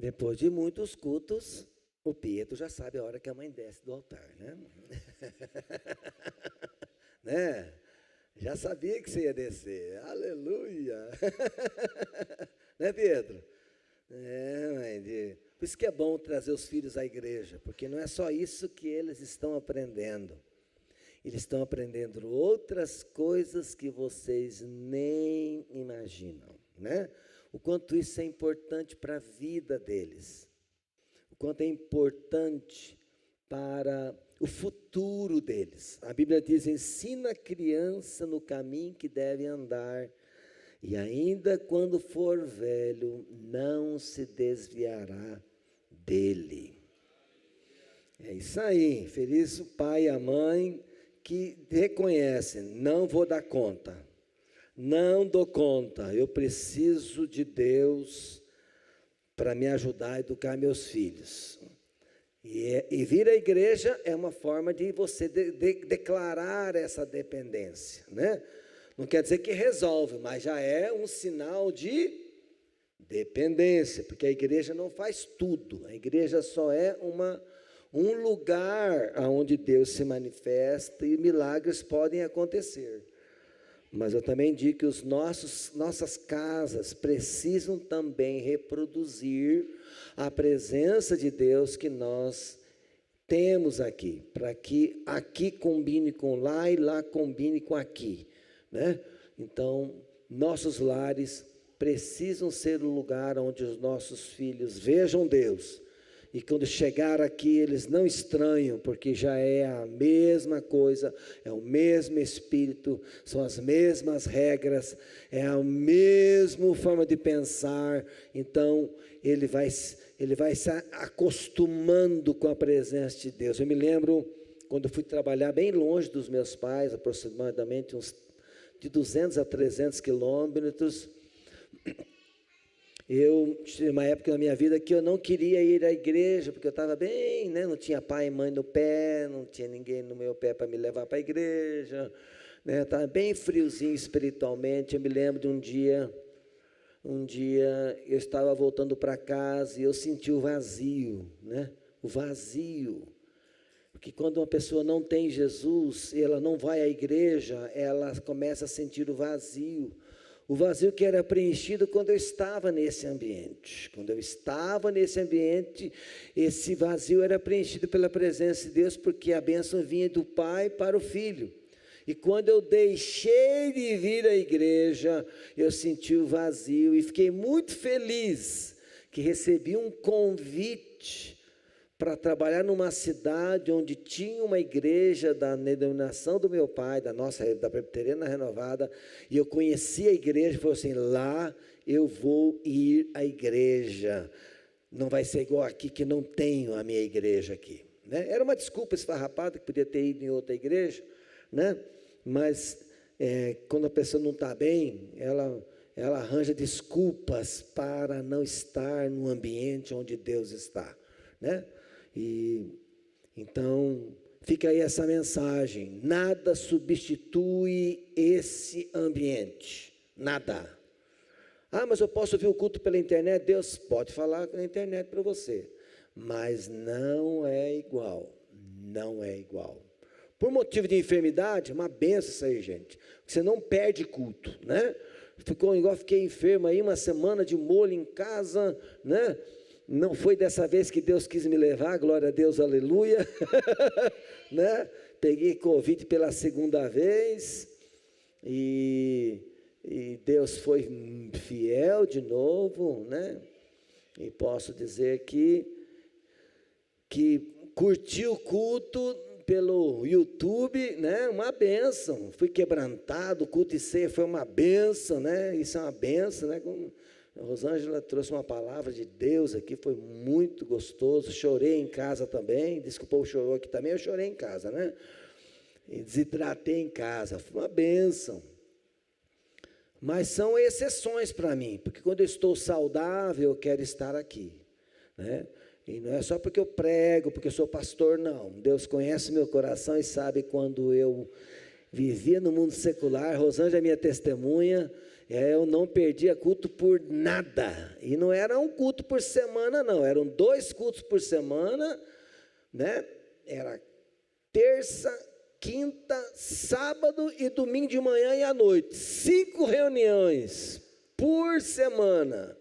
Depois de muitos cultos, o Pietro já sabe a hora que a mãe desce do altar, né? Né? Já sabia que você ia descer. Aleluia! Né, Pedro? Por isso que é bom trazer os filhos à igreja, porque não é só isso que eles estão aprendendo. Eles estão aprendendo outras coisas que vocês nem imaginam, né? O quanto isso é importante para a vida deles. O quanto é importante para o futuro deles. A Bíblia diz: ensina a criança no caminho que deve andar, e ainda quando for velho, não se desviará dele. É isso aí. Feliz o pai e a mãe que reconhecem: não vou dar conta, não dou conta, eu preciso de Deus para me ajudar a educar meus filhos. E vir à igreja é uma forma de você declarar essa dependência, né? Não quer dizer que resolve, mas já é um sinal de dependência, porque a igreja não faz tudo, a igreja só é um lugar onde Deus se manifesta e milagres podem acontecer. Mas eu também digo que nossas casas precisam também reproduzir a presença de Deus que nós temos aqui, para que aqui combine com lá e lá combine com aqui, né? Então, nossos lares precisam ser o lugar onde os nossos filhos vejam Deus. E quando chegar aqui, eles não estranham, porque já é a mesma coisa, é o mesmo Espírito, são as mesmas regras, é a mesma forma de pensar. Então, ele vai se acostumando com a presença de Deus. Eu me lembro, quando eu fui trabalhar bem longe dos meus pais, aproximadamente uns de 200 a 300 quilômetros, eu tinha uma época na minha vida que eu não queria ir à igreja, porque eu estava bem, né? Não tinha pai e mãe no pé, não tinha ninguém no meu pé para me levar para a igreja, né? Estava bem friozinho espiritualmente. Eu me lembro de um dia eu estava voltando para casa e eu senti o vazio, né? O vazio. Porque quando uma pessoa não tem Jesus e ela não vai à igreja, ela começa a sentir o vazio. O vazio que era preenchido quando eu estava nesse ambiente. Quando eu estava nesse ambiente, esse vazio era preenchido pela presença de Deus, porque a bênção vinha do Pai para o Filho. E quando eu deixei de vir à igreja, eu senti o vazio e fiquei muito feliz que recebi um convite para trabalhar numa cidade onde tinha uma igreja da denominação do meu pai, da Presbiteriana Renovada, e eu conheci a igreja e falei assim: lá eu vou ir à igreja, não vai ser igual aqui que não tenho a minha igreja aqui, né? Era uma desculpa esfarrapada que podia ter ido em outra igreja, né? Mas quando a pessoa não está bem, ela arranja desculpas para não estar no ambiente onde Deus está, né? E então fica aí essa mensagem: nada substitui esse ambiente, nada. Mas eu posso ouvir o culto pela internet. Deus pode falar na internet para você, mas não é igual, não é igual. Por motivo de enfermidade, uma benção isso aí, gente. Você não perde culto, né? Fiquei enfermo aí uma semana de molho em casa, né? Não foi dessa vez que Deus quis me levar, glória a Deus, aleluia, né? Peguei Covid pela segunda vez, e Deus foi fiel de novo, né? E posso dizer que curti o culto pelo YouTube, né? Uma bênção, fui quebrantado, o culto e ceia foi uma bênção, né? Isso é uma bênção, né? A Rosângela trouxe uma palavra de Deus aqui, foi muito gostoso. Chorei em casa também, desculpa, o chorou aqui também, eu chorei em casa, né? E desidratei em casa, foi uma bênção. Mas são exceções para mim, porque quando eu estou saudável, eu quero estar aqui, né? E não é só porque eu prego, porque eu sou pastor, não. Deus conhece meu coração e sabe quando eu vivia no mundo secular. Rosângela é minha testemunha. Eu não perdia culto por nada. E não era um culto por semana, não. Eram 2 cultos por semana, né? Era terça, quinta, sábado e domingo de manhã e à noite. 5 reuniões por semana.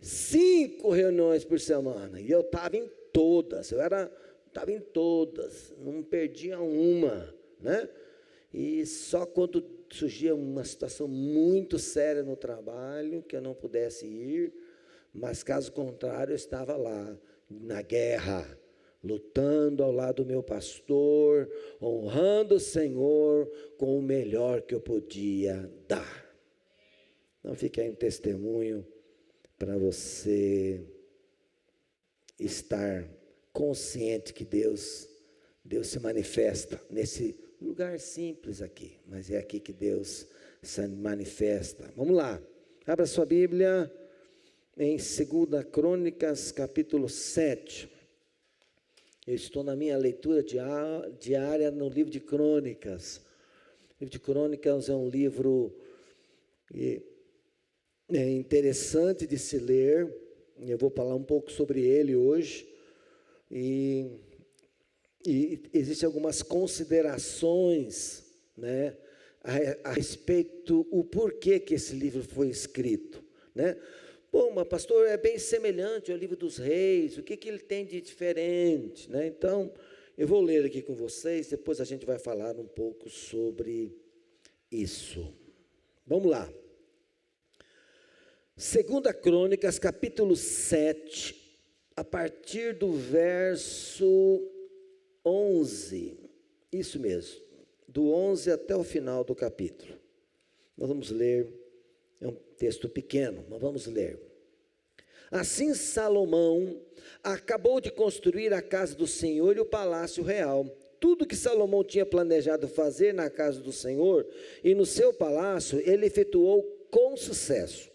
5 reuniões por semana. E eu estava em todas. Estava em todas. Não perdia uma, né? E só quando surgia uma situação muito séria no trabalho, que eu não pudesse ir, mas caso contrário, eu estava lá, na guerra, lutando ao lado do meu pastor, honrando o Senhor com o melhor que eu podia dar. Então fica aí um testemunho para você estar consciente que Deus se manifesta nesse lugar simples aqui, mas é aqui que Deus se manifesta. Vamos lá, abra sua Bíblia em 2 Crônicas, capítulo 7. Eu estou na minha leitura diária no livro de Crônicas. O livro de Crônicas é um livro interessante de se ler. Eu vou falar um pouco sobre ele hoje. E existem algumas considerações, né, a respeito do porquê que esse livro foi escrito, né? Bom, mas pastor, é bem semelhante ao livro dos reis, o que ele tem de diferente, né? Então, eu vou ler aqui com vocês, depois a gente vai falar um pouco sobre isso. Vamos lá. 2 Crônicas, capítulo 7, a partir do verso 11, isso mesmo, do 11 até o final do capítulo. Nós vamos ler, é um texto pequeno, mas vamos ler. Assim Salomão acabou de construir a casa do Senhor e o palácio real. Tudo que Salomão tinha planejado fazer na casa do Senhor e no seu palácio, ele efetuou com sucesso.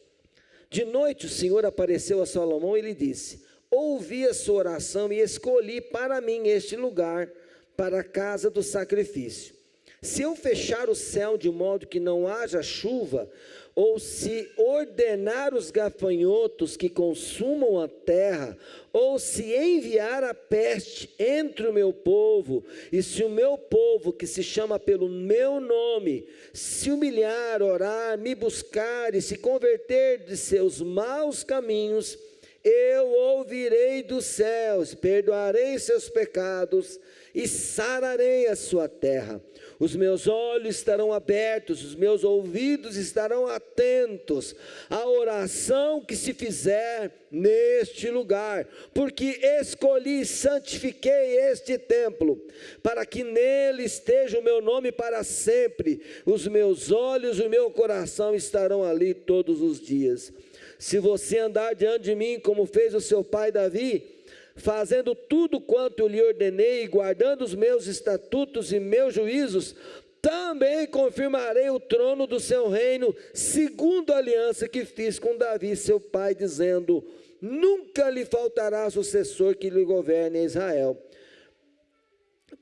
De noite o Senhor apareceu a Salomão e lhe disse: ouvi a sua oração e escolhi para mim este lugar, para a casa do sacrifício. Se eu fechar o céu de modo que não haja chuva, ou se ordenar os gafanhotos que consumam a terra, ou se enviar a peste entre o meu povo, e se o meu povo, que se chama pelo meu nome, se humilhar, orar, me buscar e se converter de seus maus caminhos, eu ouvirei dos céus, perdoarei seus pecados e sararei a sua terra. Os meus olhos estarão abertos, os meus ouvidos estarão atentos à oração que se fizer neste lugar, porque escolhi e santifiquei este templo, para que nele esteja o meu nome para sempre. Os meus olhos e o meu coração estarão ali todos os dias. Se você andar diante de mim, como fez o seu pai Davi, fazendo tudo quanto eu lhe ordenei, guardando os meus estatutos e meus juízos, também confirmarei o trono do seu reino, segundo a aliança que fiz com Davi, seu pai, dizendo: nunca lhe faltará sucessor que lhe governe a Israel.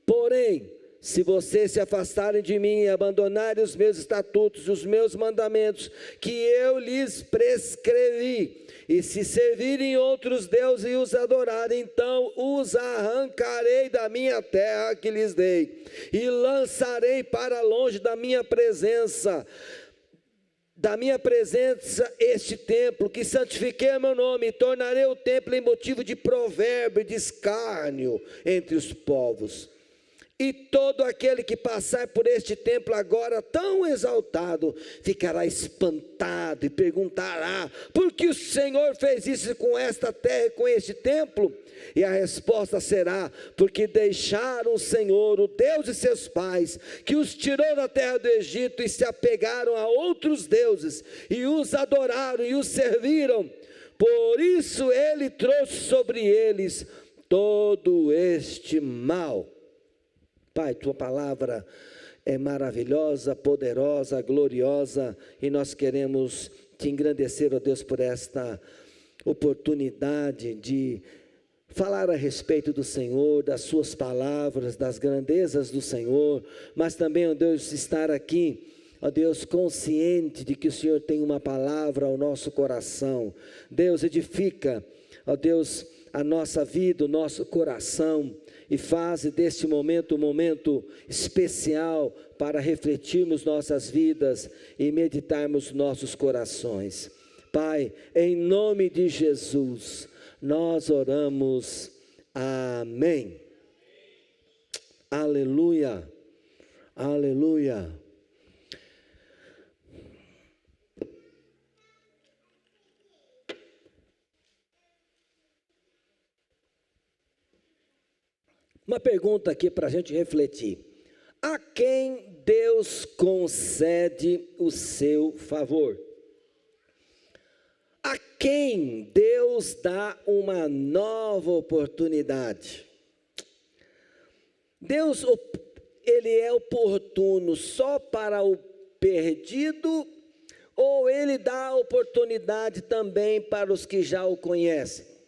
Porém, se vocês se afastarem de mim e abandonarem os meus estatutos e os meus mandamentos, que eu lhes prescrevi, e se servirem outros deuses e os adorarem, então os arrancarei da minha terra que lhes dei, e lançarei para longe da minha presença este templo, que santifiquei a meu nome, e tornarei o templo em motivo de provérbio e de escárnio entre os povos. E todo aquele que passar por este templo agora tão exaltado, ficará espantado e perguntará: por que o Senhor fez isso com esta terra e com este templo? E a resposta será: porque deixaram o Senhor, o Deus de seus pais, que os tirou da terra do Egito, e se apegaram a outros deuses, e os adoraram e os serviram. Por isso ele trouxe sobre eles todo este mal. Pai, tua palavra é maravilhosa, poderosa, gloriosa, e nós queremos te engrandecer, ó Deus, por esta oportunidade de falar a respeito do Senhor, das suas palavras, das grandezas do Senhor, mas também, ó Deus, estar aqui ó Deus, consciente de que o Senhor tem uma palavra ao nosso coração. Deus, edifica, ó Deus, a nossa vida, o nosso coração, e faz deste momento um momento especial para refletirmos nossas vidas e meditarmos nossos corações. Pai, em nome de Jesus, nós oramos. Amém. Aleluia. Aleluia. Uma pergunta aqui para a gente refletir. A quem Deus concede o seu favor? A quem Deus dá uma nova oportunidade? Deus, Ele é oportuno só para o perdido, ou Ele dá oportunidade também para os que já o conhecem?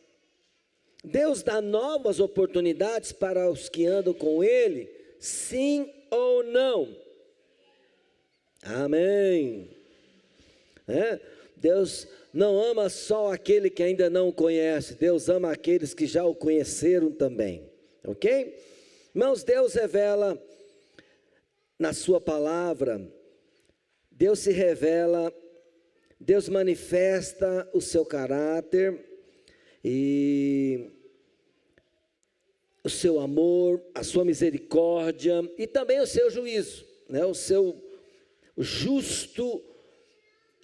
Deus dá novas oportunidades para os que andam com Ele, sim ou não? Amém. Deus não ama só aquele que ainda não o conhece, Deus ama aqueles que já o conheceram também, ok? Irmãos, Deus revela na sua palavra, Deus se revela, Deus manifesta o seu caráter, e o seu amor, a sua misericórdia e também o seu juízo, né?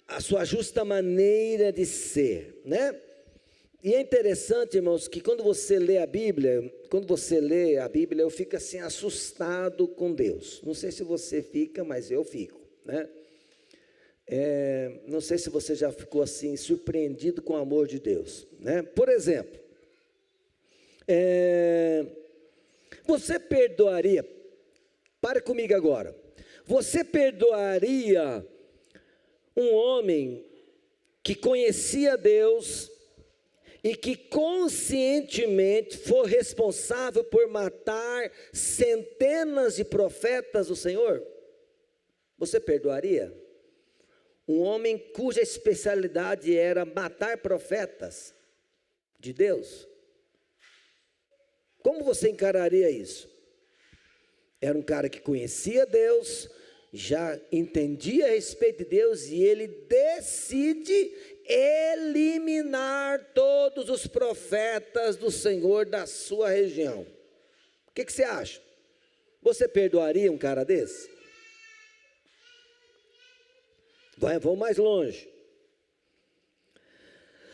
A sua justa maneira de ser, né? E é interessante, irmãos, que quando você lê a Bíblia, eu fico assim assustado com Deus. Não sei se você fica, mas eu fico, né? Não sei se você já ficou assim surpreendido com o amor de Deus, né? Por exemplo, você perdoaria, pare comigo agora, você perdoaria um homem que conhecia Deus e que conscientemente foi responsável por matar centenas de profetas do Senhor? Você perdoaria? Um homem cuja especialidade era matar profetas de Deus. Como você encararia isso? Era um cara que conhecia Deus, já entendia a respeito de Deus, e ele decide eliminar todos os profetas do Senhor da sua região. O que você acha? Você perdoaria um cara desse? Vamos mais longe.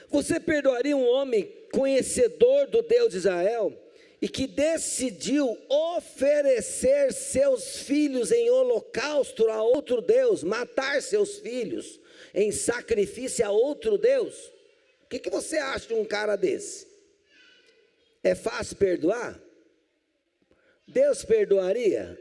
Você perdoaria um homem conhecedor do Deus de Israel e que decidiu oferecer seus filhos em holocausto a outro Deus, matar seus filhos em sacrifício a outro Deus? O que você acha de um cara desse? É fácil perdoar? Deus perdoaria?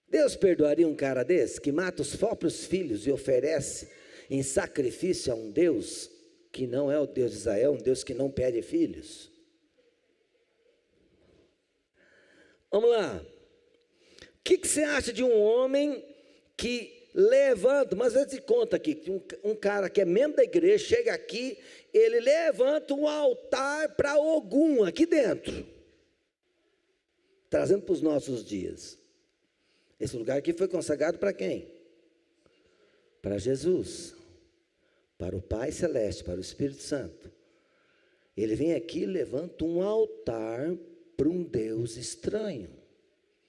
Deus perdoaria um cara desse, que mata os próprios filhos e oferece em sacrifício a um Deus que não é o Deus de Israel, um Deus que não pede filhos? Vamos lá. O que você acha de um homem que levanta, mas eu te conto aqui, que um cara que é membro da igreja, chega aqui, ele levanta um altar para Ogum aqui dentro, trazendo para os nossos dias. Esse lugar aqui foi consagrado para quem? Para Jesus, para o Pai Celeste, para o Espírito Santo. Ele vem aqui e levanta um altar para um Deus estranho,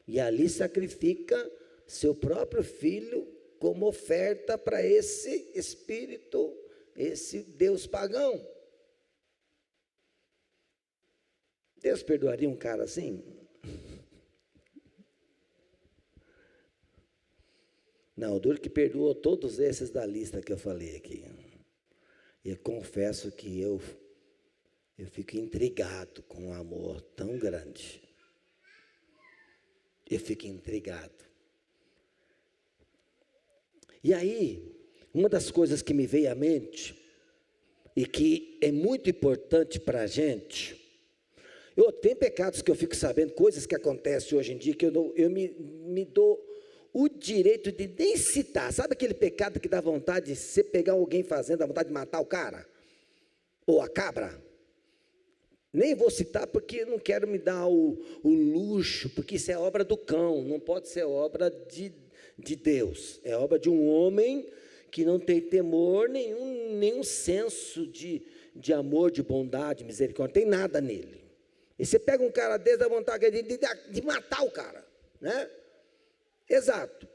e ali sacrifica seu próprio filho como oferta para esse espírito, esse Deus pagão. Deus perdoaria um cara assim? Não, o duro que perdoou todos esses da lista que eu falei aqui. E confesso que eu fico intrigado com um amor tão grande. Eu fico intrigado. E aí, uma das coisas que me veio à mente, e que é muito importante para a gente, Tem pecados que eu fico sabendo, coisas que acontecem hoje em dia, que me dou o direito de nem citar. Sabe aquele pecado que dá vontade de você pegar alguém fazendo, dá vontade de matar o cara? Ou a cabra? Nem vou citar porque não quero me dar o luxo, porque isso é obra do cão, não pode ser obra de Deus. É obra de um homem que não tem temor, nenhum senso de amor, de bondade, misericórdia, não tem nada nele. E você pega um cara desse, dá vontade de matar o cara, né? Exato.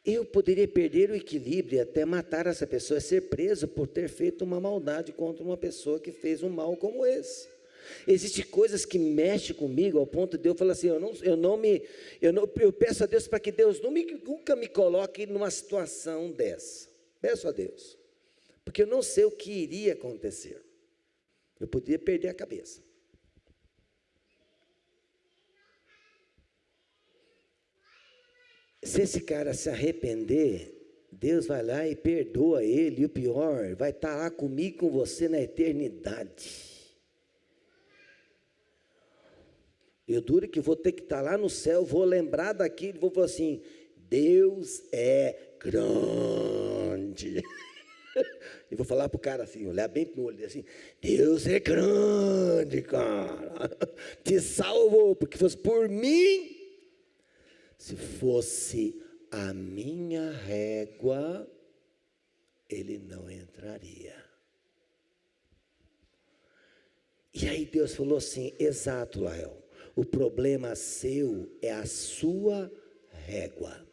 Eu poderia perder o equilíbrio e até matar essa pessoa, ser preso por ter feito uma maldade contra uma pessoa que fez um mal como esse. Existem coisas que mexem comigo ao ponto de eu falar assim, eu peço a Deus para que Deus nunca me coloque numa situação dessa. Peço a Deus, porque eu não sei o que iria acontecer. Eu poderia perder a cabeça. Se esse cara se arrepender, Deus vai lá e perdoa ele, e o pior, vai estar lá comigo, com você na eternidade. Eu duro que vou ter que estar lá no céu, vou lembrar daquilo, vou falar assim, Deus é grande. E vou falar para o cara assim, olhar bem no olho, assim, Deus é grande, cara, te salvou, porque fosse por mim, se fosse a minha régua, ele não entraria. E aí Deus falou assim, exato, Lael, o problema seu é a sua régua.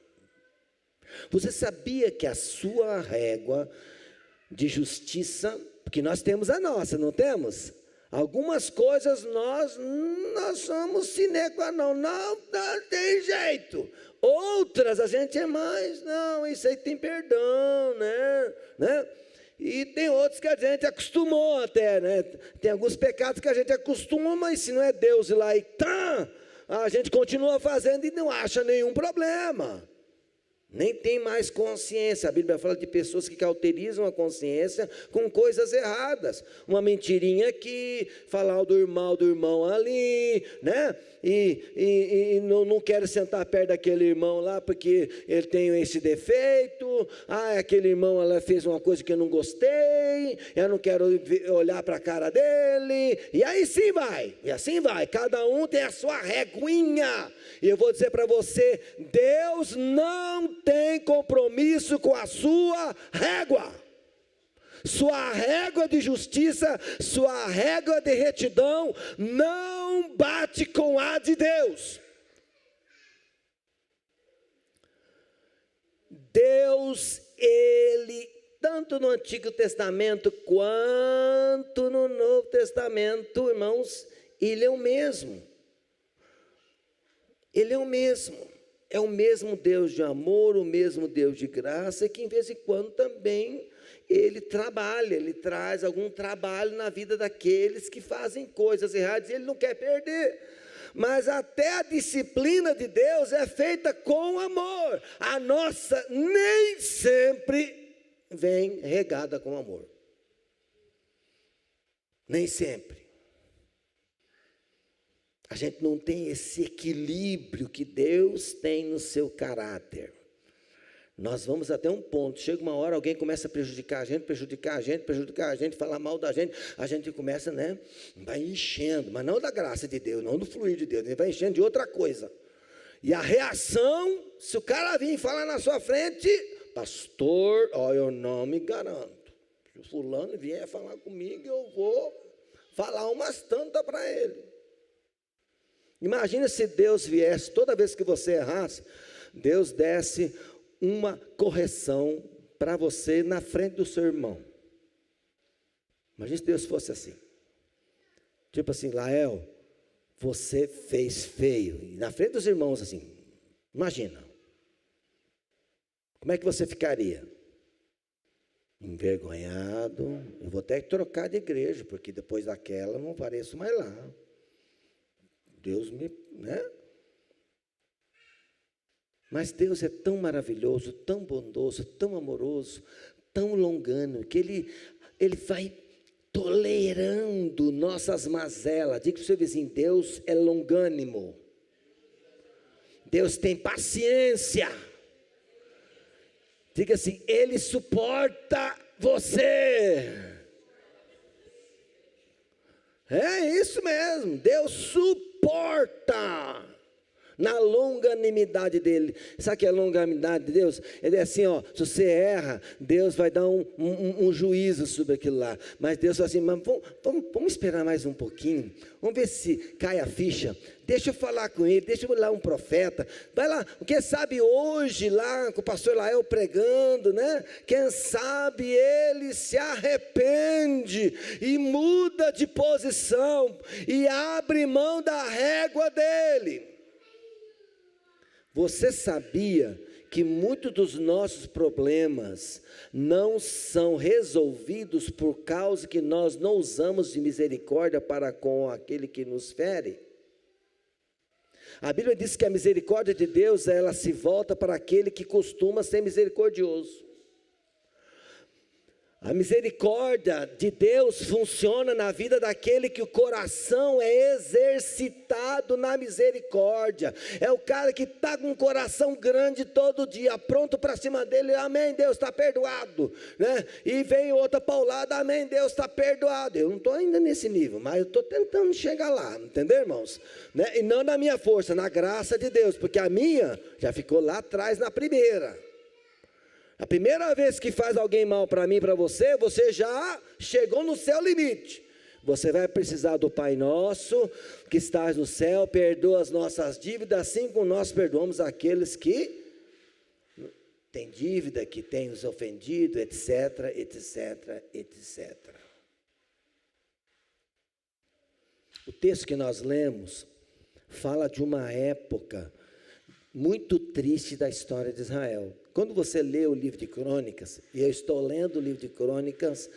Você sabia que a sua régua de justiça, porque nós temos a nossa, não temos? Algumas coisas nós somos sine qua non, não tem jeito. Outras a gente é mais, não, isso aí tem perdão, né? E tem outros que a gente acostumou até, né? Tem alguns pecados que a gente acostuma, mas se não é Deus ir lá e a gente continua fazendo e não acha nenhum problema. Nem tem mais consciência. A Bíblia fala de pessoas que cauterizam a consciência com coisas erradas. Uma mentirinha aqui, falar mal do irmão ali, né? E não quero sentar perto daquele irmão lá porque ele tem esse defeito. Aquele irmão, ela fez uma coisa que eu não gostei, eu não quero olhar para a cara dele. E aí sim vai, e assim vai. Cada um tem a sua reguinha. E eu vou dizer para você, Deus não tem compromisso com a sua régua. Sua régua de justiça, sua régua de retidão não bate com a de Deus. Deus, Ele, tanto no Antigo Testamento quanto no Novo Testamento, irmãos, Ele é o mesmo. Ele é o mesmo. É o mesmo Deus de amor, o mesmo Deus de graça, que em vez em quando também Ele trabalha, Ele traz algum trabalho na vida daqueles que fazem coisas erradas, e Ele não quer perder. Mas até a disciplina de Deus é feita com amor. A nossa nem sempre vem regada com amor. Nem sempre. A gente não tem esse equilíbrio que Deus tem no seu caráter. Nós vamos até um ponto, chega uma hora, alguém começa a prejudicar a gente, falar mal da gente, a gente começa, né, vai enchendo, mas não da graça de Deus, não do fluir de Deus, ele vai enchendo de outra coisa. E a reação, se o cara vir falar na sua frente, pastor, eu não me garanto. Se o fulano vier falar comigo, eu vou falar umas tantas para ele. Imagina se Deus viesse, toda vez que você errasse, Deus desse uma correção para você na frente do seu irmão. Imagina se Deus fosse assim. Tipo assim, Lael, você fez feio. E na frente dos irmãos assim, imagina. Como é que você ficaria? Envergonhado. Eu vou ter que trocar de igreja, porque depois daquela não apareço mais lá. Deus me, né? Mas Deus é tão maravilhoso, tão bondoso, tão amoroso, tão longânimo, que Ele Ele vai tolerando nossas mazelas. Diga para o seu vizinho: Deus é longânimo. Deus tem paciência. Diga assim: Ele suporta você. É isso mesmo, Deus suporta na longanimidade dele. Sabe o que é a longanimidade de Deus? Ele é assim, ó, se você erra, Deus vai dar um juízo sobre aquilo lá. Mas Deus fala assim: mas vamos esperar mais um pouquinho, vamos ver se cai a ficha. Deixa eu falar com ele, deixa eu lá um profeta. Vai lá, quem sabe hoje lá com o pastor Lael pregando, né? Quem sabe ele se arrepende e muda de posição e abre mão da régua dele. Você sabia que muitos dos nossos problemas não são resolvidos por causa que nós não usamos de misericórdia para com aquele que nos fere? A Bíblia diz que a misericórdia de Deus, ela se volta para aquele que costuma ser misericordioso. A misericórdia de Deus funciona na vida daquele que o coração é exercitado na misericórdia. É o cara que está com um coração grande todo dia, pronto para cima dele: amém, Deus está perdoado, né? E vem outra paulada: amém, Deus está perdoado. Eu não estou ainda nesse nível, mas eu estou tentando chegar lá, entendeu, irmãos? Né? E não na minha força, na graça de Deus, porque a minha já ficou lá atrás na primeira. A primeira vez que faz alguém mal para mim, para você, você já chegou no seu limite. Você vai precisar do Pai Nosso, que estás no céu, perdoa as nossas dívidas, assim como nós perdoamos aqueles que têm dívida, que têm nos ofendido, etc, etc, etc. O texto que nós lemos fala de uma época muito triste da história de Israel. Quando você lê o livro de Crônicas, e eu estou lendo o livro de Crônicas,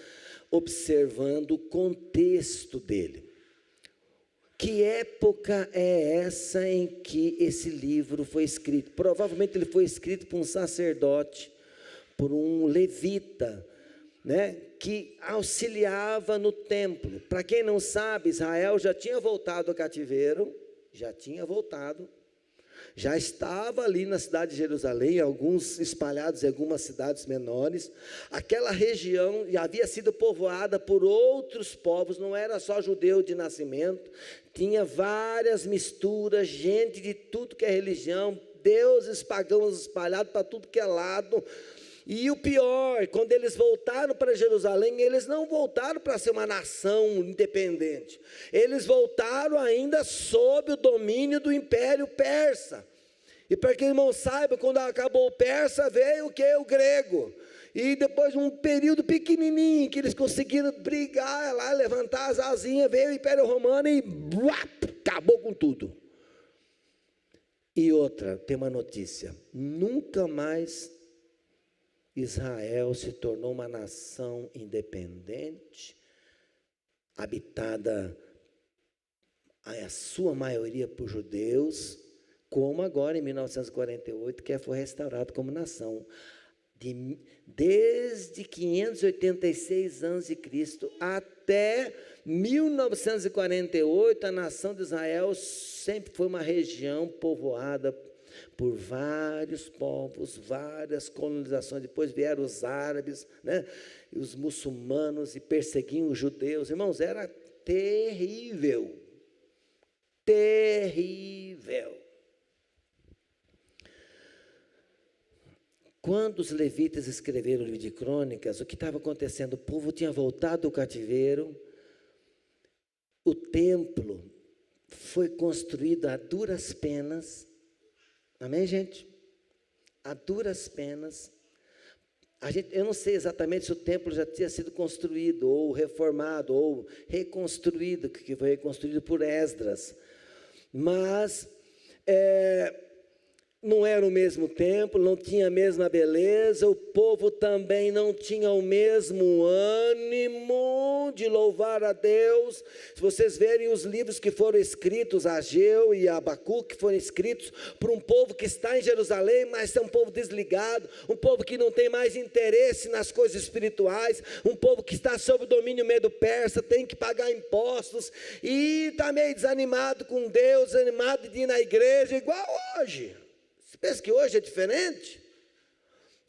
observando o contexto dele. Que época é essa em que esse livro foi escrito? Provavelmente ele foi escrito por um sacerdote, por um levita, né, que auxiliava no templo. Para quem não sabe, Israel já tinha voltado ao cativeiro, já estava ali na cidade de Jerusalém, alguns espalhados em algumas cidades menores. Aquela região já havia sido povoada por outros povos, não era só judeu de nascimento, tinha várias misturas, gente de tudo que é religião, deuses pagãos espalhados para tudo que é lado. E o pior, quando eles voltaram para Jerusalém, eles não voltaram para ser uma nação independente. Eles voltaram ainda sob o domínio do Império Persa. E para que o irmão saiba, quando acabou o persa, veio o que? O grego. E depois de um período pequenininho, que eles conseguiram brigar lá, levantar as asinhas, veio o Império Romano e acabou com tudo. E outra, tem uma notícia: nunca mais Israel se tornou uma nação independente, habitada a sua maioria por judeus, como agora em 1948, que foi restaurado como nação. Desde 586 a.C. até 1948, a nação de Israel sempre foi uma região povoada por vários povos, várias colonizações. Depois vieram os árabes, né, e os muçulmanos, e perseguiam os judeus. Irmãos, era terrível, terrível. Quando os levitas escreveram o livro de Crônicas, o que estava acontecendo? O povo tinha voltado do cativeiro, o templo foi construído a duras penas. Amém, gente? A duras penas. Eu não sei exatamente se o templo já tinha sido construído, ou reformado, ou reconstruído, que foi reconstruído por Esdras. Mas não era o mesmo templo, não tinha a mesma beleza, o povo também não tinha o mesmo ânimo de louvar a Deus. Se vocês verem os livros que foram escritos, Ageu e Abacuque, que foram escritos por um povo que está em Jerusalém, mas é um povo desligado, um povo que não tem mais interesse nas coisas espirituais, um povo que está sob o domínio medo-persa, tem que pagar impostos, e está meio desanimado com Deus, desanimado de ir na igreja, igual hoje. Você pensa que hoje é diferente?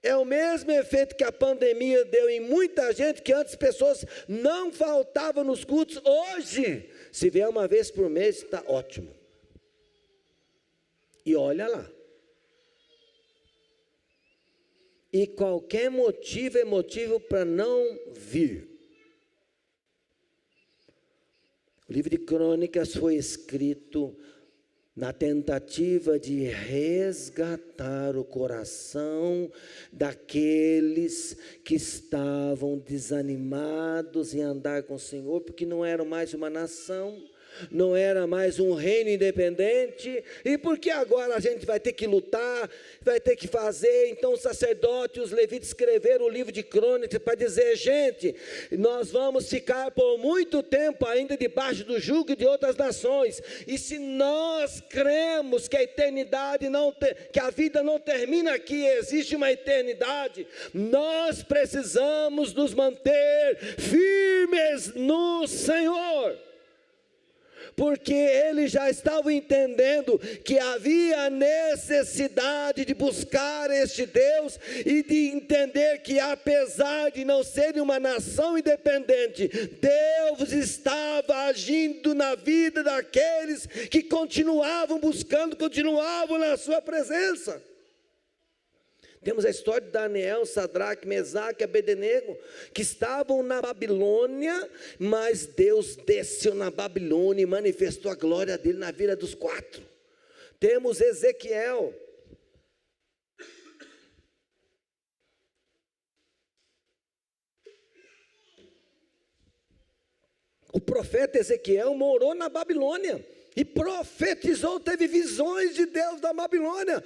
É o mesmo efeito que a pandemia deu em muita gente, que antes pessoas não faltavam nos cultos. Hoje, se vier uma vez por mês, está ótimo. E olha lá. E qualquer motivo é motivo para não vir. O livro de Crônicas foi escrito na tentativa de resgatar o coração daqueles que estavam desanimados em andar com o Senhor, porque não eram mais uma nação, não era mais um reino independente, e porque agora a gente vai ter que lutar, vai ter que fazer. Então os sacerdotes e os levitas escreveram o livro de Crônicas para dizer: gente, nós vamos ficar por muito tempo ainda debaixo do jugo de outras nações, e se nós cremos que a eternidade que a vida não termina aqui, existe uma eternidade, nós precisamos nos manter firmes no Senhor. Porque eles já estavam entendendo que havia necessidade de buscar este Deus e de entender que, apesar de não serem uma nação independente, Deus estava agindo na vida daqueles que continuavam buscando, continuavam na sua presença. Temos a história de Daniel, Sadraque, Mesaque e Abednego, que estavam na Babilônia, mas Deus desceu na Babilônia e manifestou a glória dele na vida dos 4. Temos Ezequiel. O profeta Ezequiel morou na Babilônia e profetizou, teve visões de Deus da Babilônia.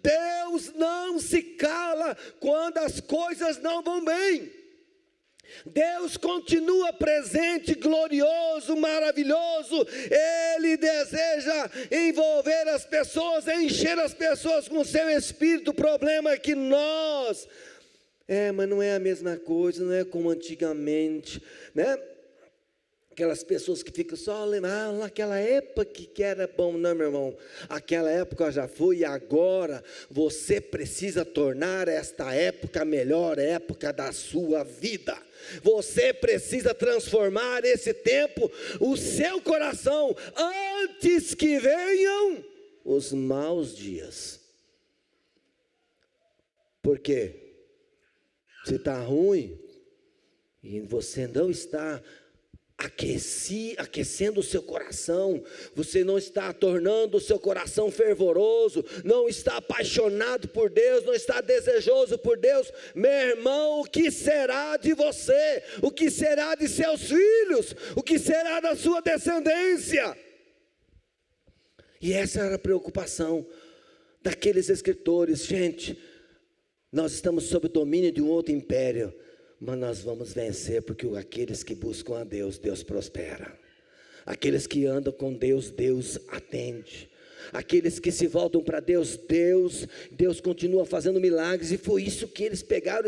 Deus não se cala quando as coisas não vão bem. Deus continua presente, glorioso, maravilhoso. Ele deseja envolver as pessoas, encher as pessoas com o seu espírito. O problema é que nós, mas não é a mesma coisa, não é como antigamente, né? Aquelas pessoas que ficam só lembrando, naquela época que era bom. Não, meu irmão, aquela época já foi, e agora você precisa tornar esta época a melhor época da sua vida. Você precisa transformar esse tempo, o seu coração, antes que venham os maus dias. Porque se está ruim e você não está aquecendo o seu coração, você não está tornando o seu coração fervoroso, não está apaixonado por Deus, não está desejoso por Deus, meu irmão, o que será de você? O que será de seus filhos? O que será da sua descendência? E essa era a preocupação daqueles escritores. Gente, nós estamos sob o domínio de um outro império, mas nós vamos vencer, porque aqueles que buscam a Deus, Deus prospera. Aqueles que andam com Deus, Deus atende. Aqueles que se voltam para Deus, Deus continua fazendo milagres. E foi isso que eles pegaram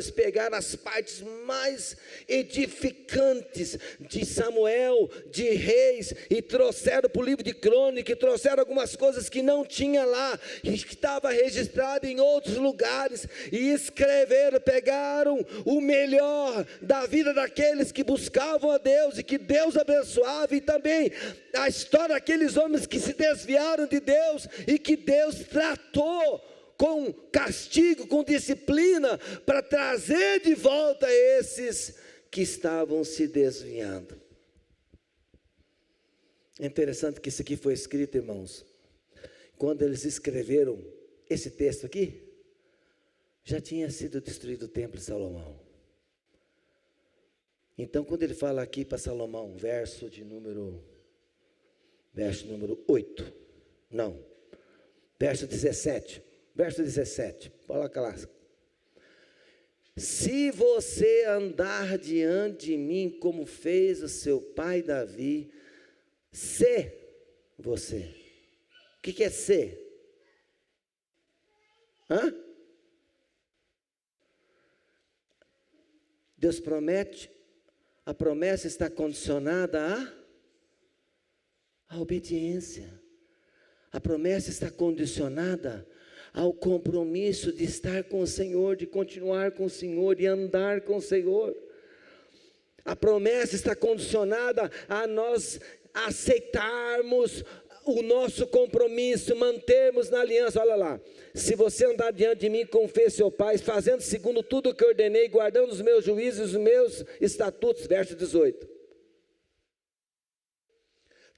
as partes mais edificantes de Samuel, de Reis, e trouxeram para o livro de Crônicas, e trouxeram algumas coisas que não tinha lá, e que estava registrado em outros lugares, e escreveram, pegaram o melhor da vida daqueles que buscavam a Deus, e que Deus abençoava, e também a história daqueles homens que se desviaram de Deus, e que Deus tratou com castigo, com disciplina, para trazer de volta esses que estavam se desviando. É interessante que isso aqui foi escrito, irmãos, quando eles escreveram esse texto aqui, já tinha sido destruído o templo de Salomão. Então, quando ele fala aqui para Salomão, verso número 8, não, verso 17, verso 17, coloca lá. Se você andar diante de mim, como fez o seu pai Davi, ser você. O que é ser? Deus promete, a promessa está condicionada à obediência. A promessa está condicionada ao compromisso de estar com o Senhor, de continuar com o Senhor, de andar com o Senhor. A promessa está condicionada a nós aceitarmos o nosso compromisso, mantermos na aliança. Olha lá, se você andar diante de mim, como fez seu pai, fazendo segundo tudo o que ordenei, guardando os meus juízos, os meus estatutos, verso 18.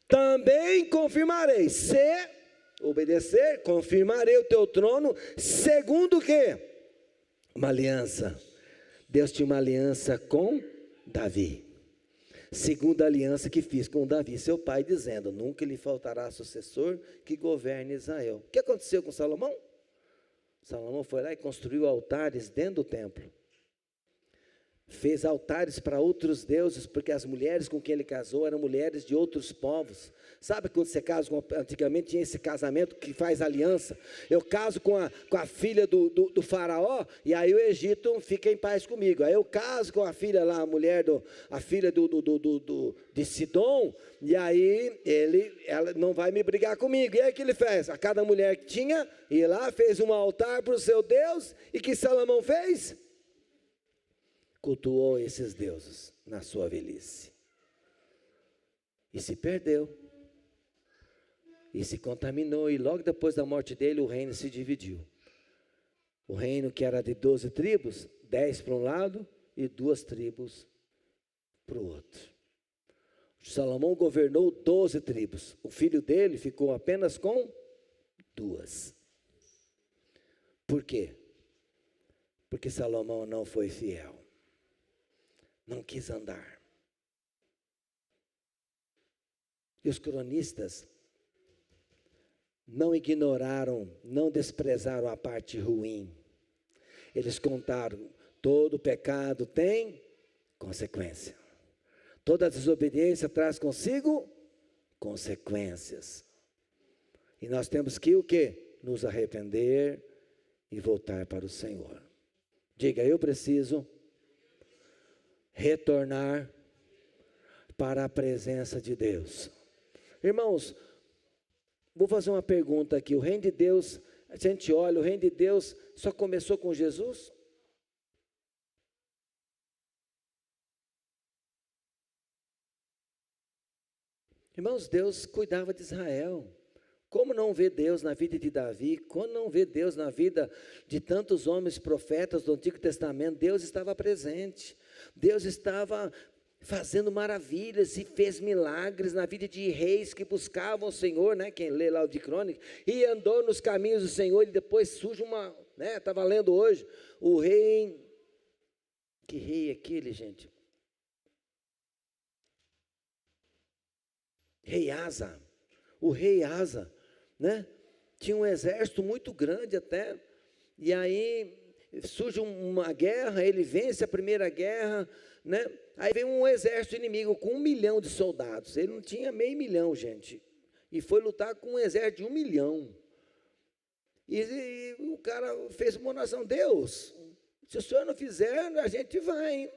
Também confirmarei, se obedecer, confirmarei o teu trono, segundo o quê? Uma aliança. Deus tinha uma aliança com Davi. Segundo a aliança que fiz com Davi, seu pai, dizendo, nunca lhe faltará sucessor que governe Israel. O que aconteceu com Salomão? Salomão foi lá e construiu altares dentro do templo. Fez altares para outros deuses, porque as mulheres com quem ele casou eram mulheres de outros povos. Sabe quando você casa, antigamente tinha esse casamento que faz aliança. Eu caso com a filha do faraó, e aí o Egito fica em paz comigo. Aí eu caso com a filha lá, a filha de Sidom, e aí ela não vai me brigar comigo. E aí o que ele fez? A cada mulher que tinha, ia lá, fez um altar para o seu Deus, e que Salomão fez? Cultuou esses deuses na sua velhice. E se perdeu. E se contaminou. E logo depois da morte dele, o reino se dividiu. O reino que era de 12 tribos, 10 para um lado e 2 tribos para o outro. Salomão governou 12 tribos. O filho dele ficou apenas com 2. Por quê? Porque Salomão não foi fiel. Não quis andar. E os cronistas não ignoraram, não desprezaram a parte ruim. Eles contaram, todo pecado tem consequência. Toda desobediência traz consigo consequências. E nós temos que o quê? Nos arrepender e voltar para o Senhor. Diga, eu preciso retornar para a presença de Deus. Irmãos, vou fazer uma pergunta aqui. O reino de Deus, a gente olha, o reino de Deus só começou com Jesus? Irmãos, Deus cuidava de Israel. Como não vê Deus na vida de Davi? Como não vê Deus na vida de tantos homens profetas do Antigo Testamento? Deus estava presente. Deus estava fazendo maravilhas e fez milagres na vida de reis que buscavam o Senhor, né? Quem lê lá o de Crônica, e andou nos caminhos do Senhor, e depois surge uma, né? Estava lendo hoje, o rei, que rei é aquele, gente? Rei Asa, o rei Asa, né? Tinha um exército muito grande até, e aí surge uma guerra, ele vence a primeira guerra, né? Aí vem um exército inimigo com 1 milhão de soldados, ele não tinha meio milhão, gente, e foi lutar com um exército de 1 milhão, e o cara fez uma oração, Deus, se o Senhor não fizer, a gente vai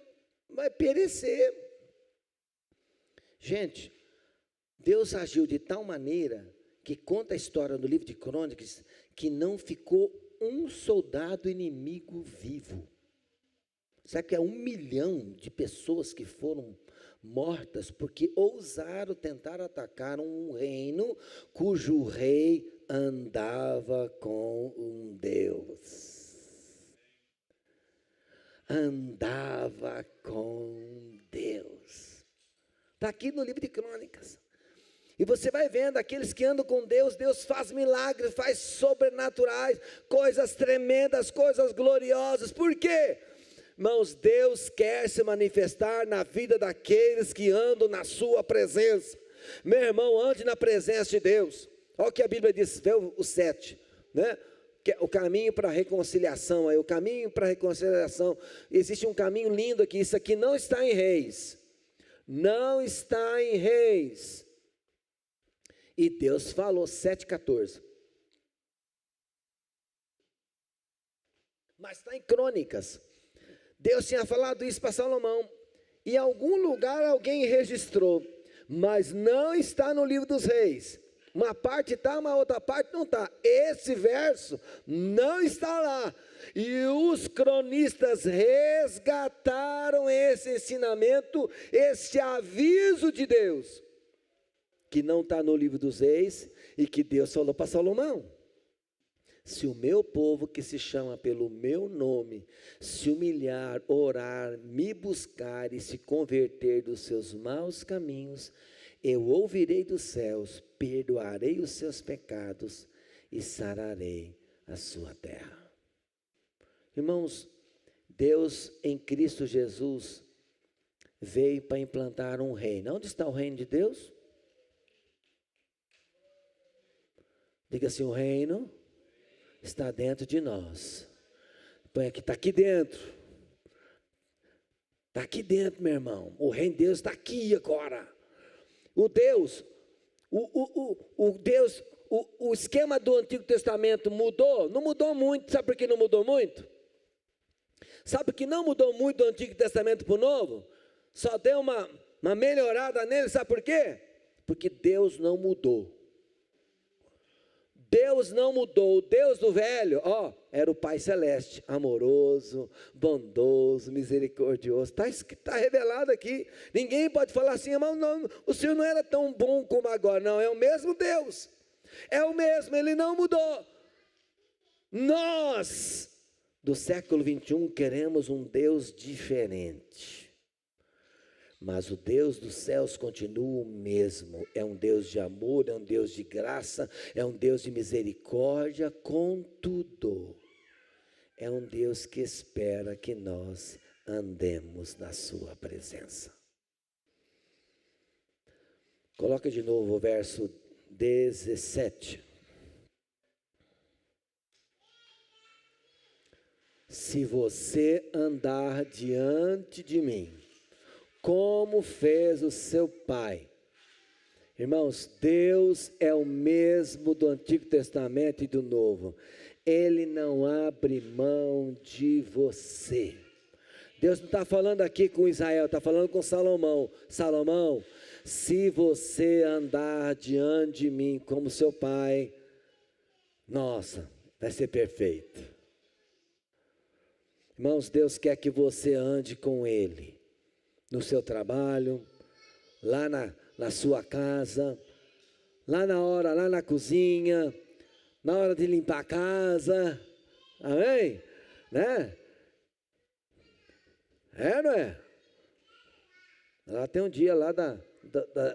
perecer. Gente, Deus agiu de tal maneira, que conta a história no livro de Crônicas, que não ficou um soldado inimigo vivo. Sabe que é 1 milhão de pessoas que foram mortas, porque ousaram tentar atacar um reino, cujo rei andava com um Deus. Andava com Deus. Está aqui no livro de Crônicas. E você vai vendo, aqueles que andam com Deus, Deus faz milagres, faz sobrenaturais, coisas tremendas, coisas gloriosas. Por quê? Irmãos, Deus quer se manifestar na vida daqueles que andam na sua presença. Meu irmão, ande na presença de Deus. Olha o que a Bíblia diz, vê o 7, né? o caminho para a reconciliação, aí, o caminho para a reconciliação, existe um caminho lindo aqui, isso aqui não está em Reis, não está em Reis, e Deus falou, 7,14, mas está em Crônicas, Deus tinha falado isso para Salomão, em algum lugar alguém registrou, mas não está no livro dos reis, uma parte está, uma outra parte não está, esse verso não está lá, e os cronistas resgataram esse ensinamento, esse aviso de Deus, que não está no livro dos reis, e que Deus falou para Salomão, se o meu povo que se chama pelo meu nome, se humilhar, orar, me buscar e se converter dos seus maus caminhos, eu ouvirei dos céus, perdoarei os seus pecados e sararei a sua terra. Irmãos, Deus em Cristo Jesus veio para implantar um reino. Onde está o reino de Deus? Diga assim, o reino está dentro de nós. Põe aqui, está aqui dentro. Está aqui dentro, meu irmão. O reino de Deus está aqui agora. O esquema do Antigo Testamento mudou? Não mudou muito. Sabe por que não mudou muito? Sabe por que não mudou muito do Antigo Testamento para o Novo? Só deu uma melhorada nele, sabe por quê? Porque Deus não mudou. Deus não mudou, o Deus do velho, era o Pai Celeste, amoroso, bondoso, misericordioso, está revelado aqui, ninguém pode falar assim, irmão, não, o Senhor não era tão bom como agora, não, é o mesmo Deus, é o mesmo, Ele não mudou. Nós, do século 21, queremos um Deus diferente, mas o Deus dos céus continua o mesmo, é um Deus de amor, é um Deus de graça, é um Deus de misericórdia, contudo, é um Deus que espera que nós andemos na sua presença. Coloca de novo o verso 17. Se você andar diante de mim, como fez o seu pai. Irmãos, Deus é o mesmo do Antigo Testamento e do Novo. Ele não abre mão de você. Deus não está falando aqui com Israel, está falando com Salomão. Salomão, se você andar diante de mim como seu pai, nossa, vai ser perfeito. Irmãos, Deus quer que você ande com Ele. No seu trabalho, lá na sua casa, lá na cozinha, na hora de limpar a casa, amém? Né? Não é? Lá tem um dia,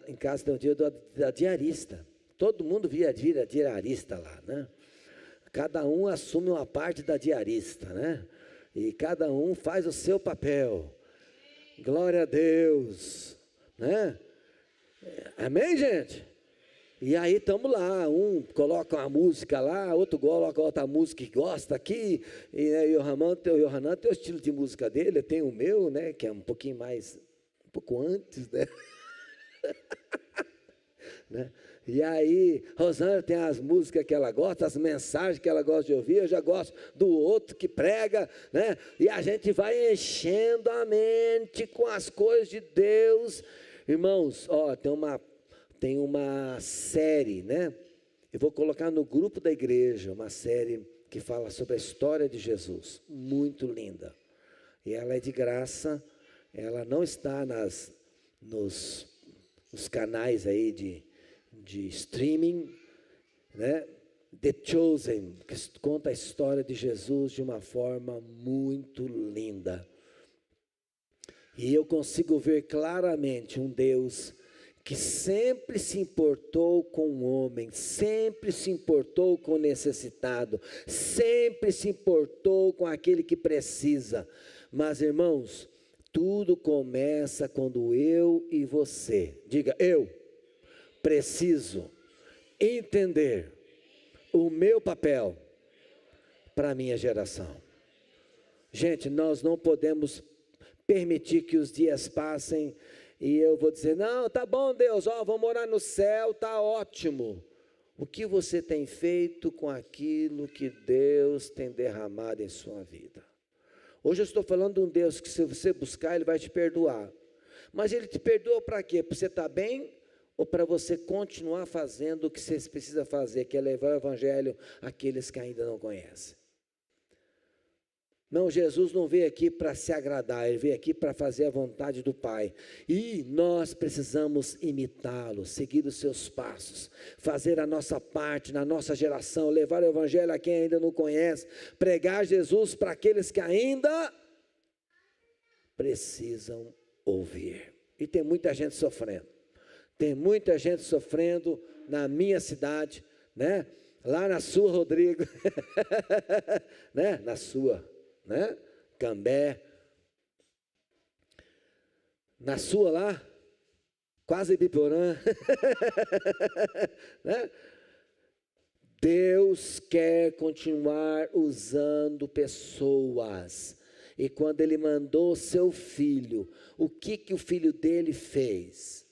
em casa tem um dia da diarista, todo mundo via diarista lá, né? Cada um assume uma parte da diarista, né? E cada um faz o seu papel. Glória a Deus, né? Amém, gente? E aí estamos lá, um coloca uma música lá, outro coloca outra música que gosta aqui, e o Yohanan tem o estilo de música dele, eu tenho o meu, né, que é um pouquinho mais, um pouco antes, né? Né? E aí, Rosângela tem as músicas que ela gosta, as mensagens que ela gosta de ouvir, eu já gosto do outro que prega, né? E a gente vai enchendo a mente com as coisas de Deus. Irmãos, tem uma série, né? Eu vou colocar no grupo da igreja, uma série que fala sobre a história de Jesus, muito linda. E ela é de graça, ela não está nos canais aí de streaming, né? The Chosen, que conta a história de Jesus de uma forma muito linda. E eu consigo ver claramente um Deus que sempre se importou com o homem, sempre se importou com o necessitado, sempre se importou com aquele que precisa. Mas, irmãos, tudo começa quando eu e você, diga, eu preciso entender o meu papel para a minha geração. Gente, nós não podemos permitir que os dias passem e eu vou dizer, não, tá bom Deus, vou morar no céu, tá ótimo. O que você tem feito com aquilo que Deus tem derramado em sua vida? Hoje eu estou falando de um Deus que se você buscar, Ele vai te perdoar. Mas Ele te perdoa para quê? Para você estar bem ou para você continuar fazendo o que você precisa fazer, que é levar o Evangelho àqueles que ainda não conhecem? Não, Jesus não veio aqui para se agradar, Ele veio aqui para fazer a vontade do Pai. E nós precisamos imitá-lo, seguir os seus passos, fazer a nossa parte na nossa geração, levar o Evangelho a quem ainda não conhece, pregar Jesus para aqueles que ainda precisam ouvir. E tem muita gente sofrendo. Tem muita gente sofrendo na minha cidade, né? Lá na sua, Rodrigo, né? Na sua, né? Cambé, na sua lá, quase Biporã, né? Deus quer continuar usando pessoas, e quando Ele mandou seu filho, o que o filho dele fez?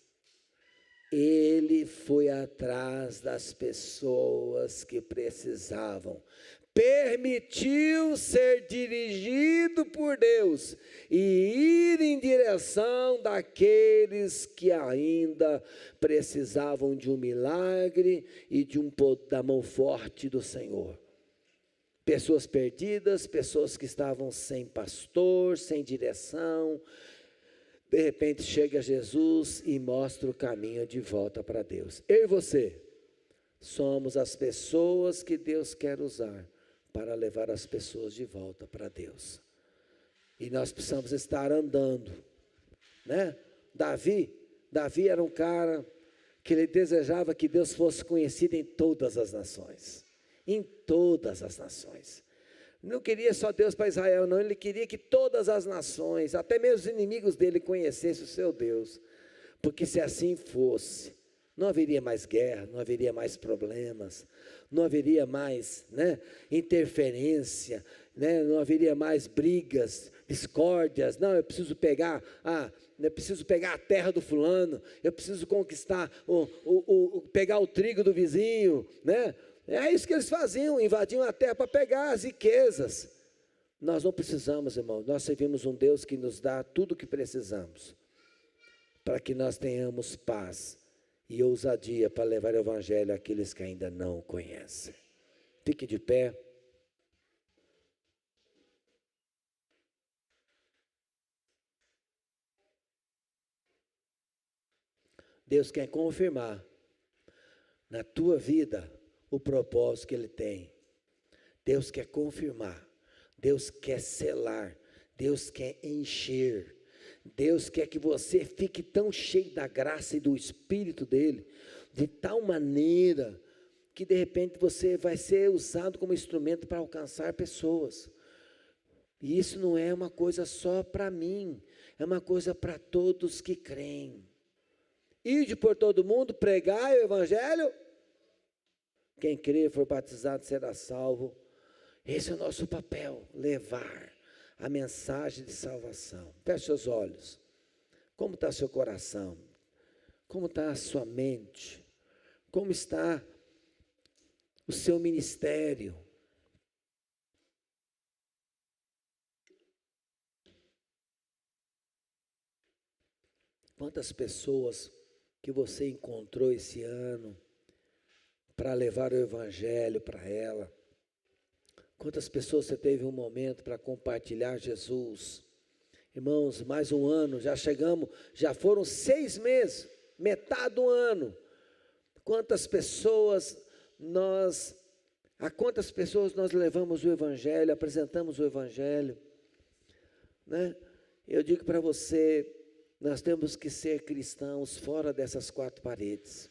Ele foi atrás das pessoas que precisavam, permitiu ser dirigido por Deus e ir em direção daqueles que ainda precisavam de um milagre e da mão forte do Senhor. Pessoas perdidas, pessoas que estavam sem pastor, sem direção. De repente chega Jesus e mostra o caminho de volta para Deus. Eu e você somos as pessoas que Deus quer usar para levar as pessoas de volta para Deus. E nós precisamos estar andando, né? Davi era um cara que ele desejava que Deus fosse conhecido em todas as nações. Em todas as nações. Não queria só Deus para Israel, não. Ele queria que todas as nações, até mesmo os inimigos dele, conhecessem o seu Deus. Porque se assim fosse, não haveria mais guerra, não haveria mais problemas, não haveria mais, né, interferência, né, não haveria mais brigas, discórdias. Não, eu preciso pegar a terra do fulano, eu preciso conquistar, pegar o trigo do vizinho, né? É isso que eles faziam, invadiam a terra para pegar as riquezas. Nós não precisamos, irmão, nós servimos um Deus que nos dá tudo o que precisamos, para que nós tenhamos paz e ousadia para levar o Evangelho àqueles que ainda não o conhecem. Fique de pé. Deus quer confirmar na tua vida o propósito que Ele tem. Deus quer confirmar, Deus quer selar, Deus quer encher, Deus quer que você fique tão cheio da graça e do Espírito dEle, de tal maneira que de repente você vai ser usado como instrumento para alcançar pessoas. E isso não é uma coisa só para mim, é uma coisa para todos que creem. Ide por todo mundo, pregai o Evangelho. Quem crer e for batizado será salvo. Esse é o nosso papel, levar a mensagem de salvação. Feche seus olhos. Como está seu coração? Como está a sua mente? Como está o seu ministério? Quantas pessoas que você encontrou esse ano para levar o Evangelho para ela? Quantas pessoas você teve um momento para compartilhar Jesus? Irmãos, mais um ano, já chegamos, já foram 6 meses, metade do ano. A quantas pessoas nós levamos o Evangelho, apresentamos o Evangelho, né? Eu digo para você, nós temos que ser cristãos fora dessas 4 paredes.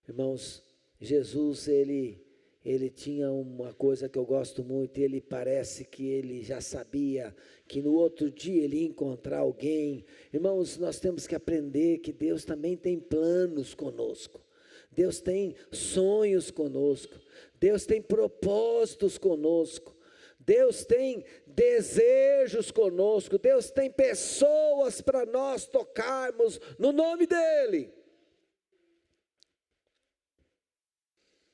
Irmãos, Jesus, ele tinha uma coisa que eu gosto muito, ele parece que ele já sabia que no outro dia ele ia encontrar alguém. Irmãos, nós temos que aprender que Deus também tem planos conosco. Deus tem sonhos conosco, Deus tem propósitos conosco, Deus tem desejos conosco, Deus tem pessoas para nós tocarmos no nome dEle.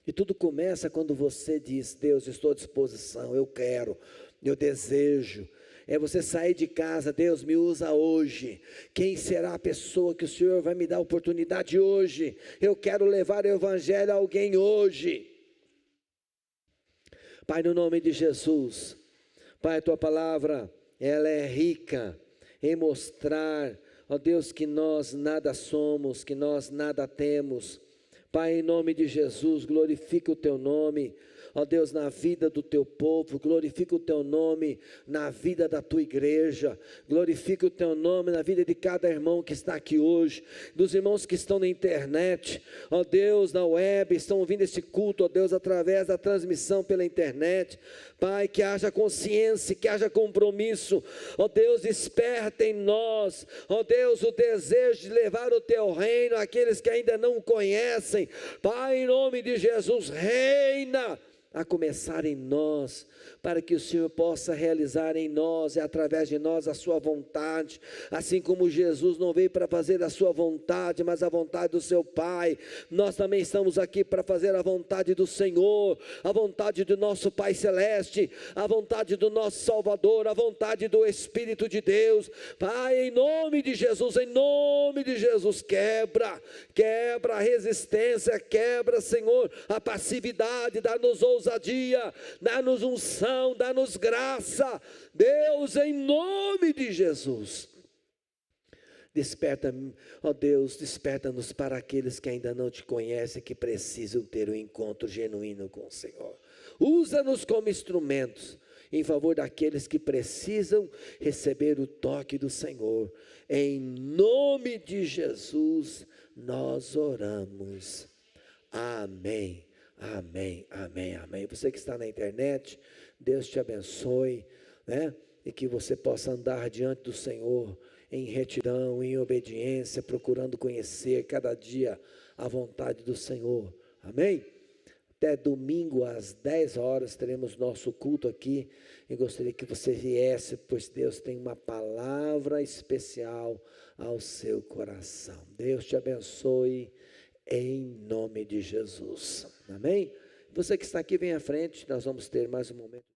E tudo começa quando você diz: Deus, estou à disposição, eu quero, eu desejo. É você sair de casa: Deus, me usa hoje. Quem será a pessoa que o Senhor vai me dar a oportunidade hoje? Eu quero levar o Evangelho a alguém hoje. Pai, no nome de Jesus, Pai, a Tua palavra, ela é rica em mostrar, ó Deus, que nós nada somos, que nós nada temos. Pai, em nome de Jesus, glorifica o Teu nome, ó Deus, na vida do Teu povo, glorifica o Teu nome na vida da Tua igreja, glorifica o Teu nome na vida de cada irmão que está aqui hoje, dos irmãos que estão na internet, ó Deus, na web, estão ouvindo este culto, ó Deus, através da transmissão pela internet. Pai, que haja consciência, que haja compromisso, ó Deus, desperta em nós, ó Deus, o desejo de levar o Teu reino àqueles que ainda não o conhecem. Pai, em nome de Jesus, reina, a começar em nós, para que o Senhor possa realizar em nós e através de nós a sua vontade, assim como Jesus não veio para fazer a sua vontade, mas a vontade do seu Pai. Nós também estamos aqui para fazer a vontade do Senhor, a vontade do nosso Pai Celeste, a vontade do nosso Salvador, a vontade do Espírito de Deus. Pai, em nome de Jesus, quebra a resistência, quebra, Senhor, a passividade, dá-nos ousadia, dá-nos unção, dá-nos graça, Deus, em nome de Jesus. Desperta, ó Deus, desperta-nos para aqueles que ainda não Te conhecem, que precisam ter um encontro genuíno com o Senhor. Usa-nos como instrumentos em favor daqueles que precisam receber o toque do Senhor. Em nome de Jesus nós oramos. Amém. Amém, amém, amém. Você que está na internet, Deus te abençoe, né? E que você possa andar diante do Senhor em retidão, em obediência, procurando conhecer cada dia a vontade do Senhor. Amém? Até domingo às 10 horas teremos nosso culto aqui. Eu gostaria que você viesse, pois Deus tem uma palavra especial ao seu coração. Deus te abençoe em nome de Jesus. Amém? Você que está aqui, vem à frente, nós vamos ter mais um momento.